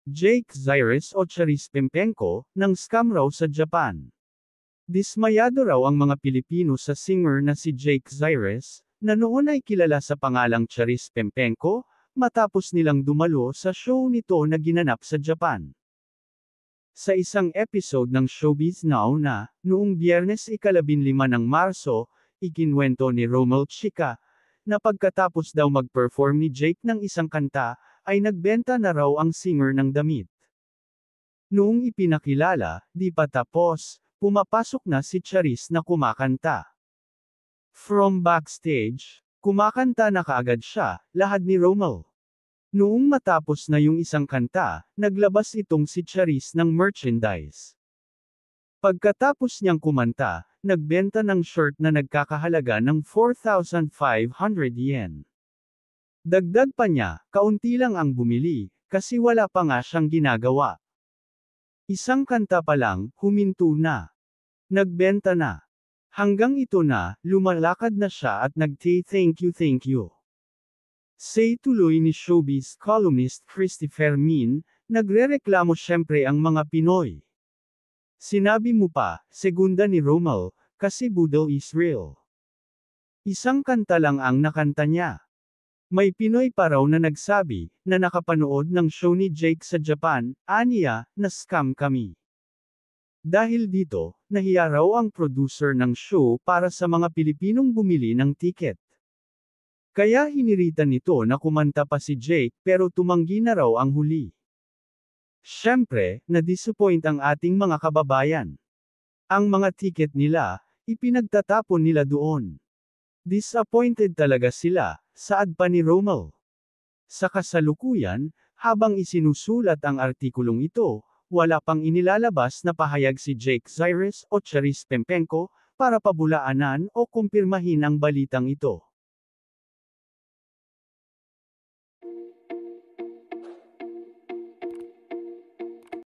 Jake Zyrus o Charis Pempenko, ng scam raw sa Japan. Dismayado raw ang mga Pilipino sa singer na si Jake Zyrus, na noon ay kilala sa pangalang Charis Pempenko, matapos nilang dumalo sa show nito na ginanap sa Japan. Sa isang episode ng Showbiz Now na, noong Biyernes 15 ng Marso, ikinwento ni Romel Chica, na pagkatapos daw mag-perform ni Jake ng isang kanta, ay nagbenta na raw ang singer ng damit. Noong ipinakilala, di pa tapos, pumapasok na si Charis na kumakanta. From backstage, kumakanta na kaagad siya, lahad ni Romel. Noong matapos na yung isang kanta, naglabas itong si Charis ng merchandise. Pagkatapos niyang kumanta, nagbenta ng shirt na nagkakahalaga ng 4,500 yen. Dagdag pa niya, kaunti lang ang bumili, kasi wala pa nga siyang ginagawa. Isang kanta pa lang, huminto na. Nagbenta na. Hanggang ito na, lumalakad na siya at nag-thank you. Say tuloy ni showbiz columnist Christy Fermin, nagrereklamo syempre ang mga Pinoy. Sinabi mo pa, segunda ni Romel, kasi budol Israel. Isang kanta lang ang nakanta niya. May Pinoy pa raw na nagsabi, na nakapanood ng show ni Jake sa Japan, aniya, na scam kami. Dahil dito, nahiya raw ang producer ng show para sa mga Pilipinong bumili ng tiket. Kaya hiniritan nito na kumanta pa si Jake pero tumanggi na raw ang huli. Siyempre, na-disappoint ang ating mga kababayan. Ang mga tiket nila, ipinagtatapon nila doon. Disappointed talaga sila, saad pa ni Romel. Sa kasalukuyan, habang isinusulat ang artikulong ito, wala pang inilalabas na pahayag si Jake Zyrus o Charis Pempenko, para pabulaanan o kumpirmahin ang balitang ito.